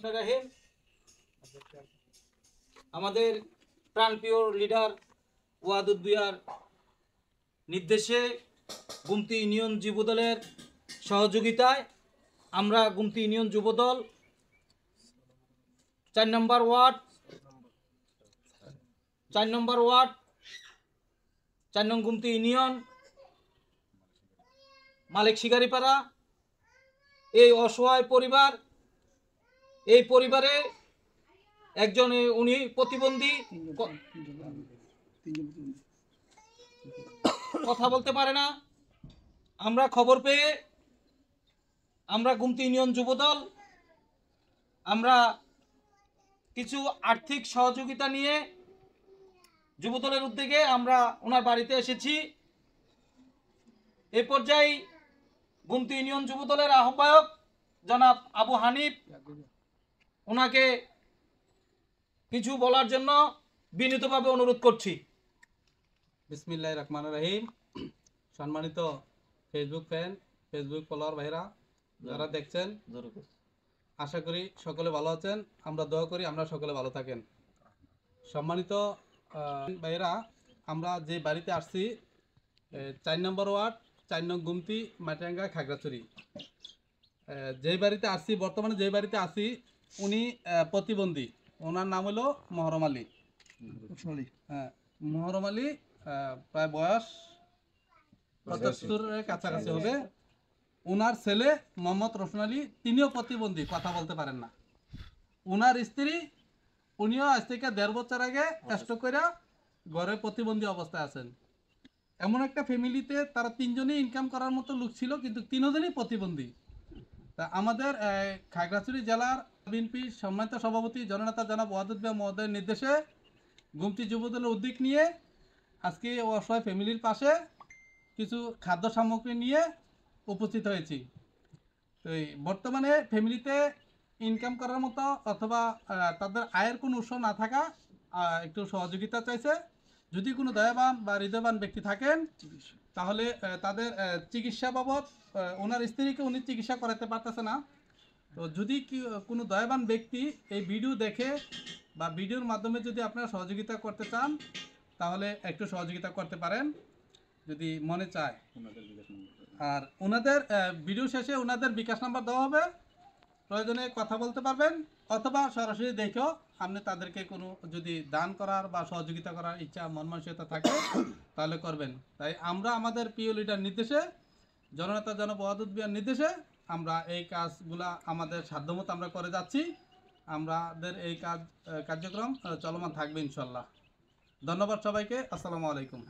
রহমানির রহিম। আমাদের প্রাণপ্রিয় লিডার ওয়াদুদ ভূঁইয়ার নির্দেশে গুমতি ইউনিয়ন যুবদলের সহযোগিতায় আমরা গুমতি ইউনিয়ন যুবদল 4 নম্বর ওয়ার্ড 4 নং গুমতি ইউনিয়ন মালিক শিকারিপাড়া এই অসহায় পরিবার, এই পরিবারে একজন উনি প্রতিবন্ধী, কথা বলতে পারে না। আমরা খবর পেয়ে আমরা গুমতি ইউনিয়ন যুবদল আমরা কিছু আর্থিক সহযোগিতা নিয়ে যুবদলের উদ্যোগে আমরা ওনার বাড়িতে এসেছি। এই পর্যায়ে গুমতি ইউনিয়ন যুবদলের আহ্বায়ক জনাব আবু হানিফ ওনাকে কিছু বলার জন্য বিনীতভাবে অনুরোধ করছি। বিসমিল্লাহির রহমানির রহিম। সম্মানিত ফেসবুক ফ্যান, ফেসবুক ফলোয়ার ভাইরা যারা দেখছেন, আশা করি সকলে ভালো আছেন। আমরা দোয়া করি আমরা সকলে ভালো থাকেন। সম্মানিত ভাইরা, আমরা যে বাড়িতে আসছি 4 নম্বর ওয়ার্ড 4 নং গুমতি মাটিরাঙ্গা খাগড়াছড়ি, যে বাড়িতে আসছি বর্তমানে যে বাড়িতে আছি উনি প্রতিবন্ধী। ওনার নাম হলো মহরম আলী। হ্যাঁ, মহরম আলী প্রায় বয়স 75-এর কাছাকাছি হবে। ওনার ছেলে মোহাম্মদ রোশন আলী, তিনিও প্রতিবন্ধী, কথা বলতে পারেন না। ওনার স্ত্রী, উনিও আজ থেকে 1.5 বছর আগে স্ট্রোক করে ঘরে প্রতিবন্ধী অবস্থায় আছেন। এমন একটা ফ্যামিলিতে তারা 3 জনই ইনকাম করার মতো লোক ছিল, কিন্তু 3 জনই প্রতিবন্ধী। তা আমাদের খাগড়াছড়ি জেলার বিএনপি সম্মানিত সভাপতি জননেতা জনাব ওয়াদুদ ভূঁইয়া মহোদয়ের নির্দেশে গুমতি যুবদলের উদ্যোগ নিয়ে আজকে অসহায় ফ্যামিলির পাশে কিছু খাদ্য সামগ্রী নিয়ে উপস্থিত হয়েছি। তো বর্তমানে ফ্যামিলিতে ইনকাম করার মতো অথবা তাদের আয়ের কোনো উৎস না থাকা, একটু সহযোগিতা চাইছে। যদি কোনো দয়াবান বা হৃদয়বান ব্যক্তি থাকেন তাহলে তাদের চিকিৎসা বাবদ, ওনার স্ত্রীকে উনি চিকিৎসা করাতে পারতেছে না, তো যদি কোনো দয়াবান ব্যক্তি এই ভিডিও দেখে বা ভিডিওর মাধ্যমে যদি আপনারা সহযোগিতা করতে চান তাহলে একটু সহযোগিতা করতে পারেন যদি মনে চায়। আর ওনাদের ভিডিও শেষে ওনাদের বিকাশ নাম্বার দেওয়া হবে, প্রয়োজনে কথা বলতে পারবেন, অথবা সরাসরি দেখেও আপনি তাদেরকে কোনো যদি দান করার বা সহযোগিতা করার ইচ্ছা মন মানসিকতা থাকে তাহলে করবেন। তাই আমরা আমাদের প্রিয় লিডার নির্দেশে, জননেতা জনাব ওয়াদুদ ভূঁইয়ার নির্দেশে আমরা এই কাজগুলা আমাদের সাধ্যমতো আমরা করে যাচ্ছি। আমাদের এই কার্যক্রম চলমান থাকবে ইনশাল্লাহ। ধন্যবাদ সবাইকে। আসসালামু আলাইকুম।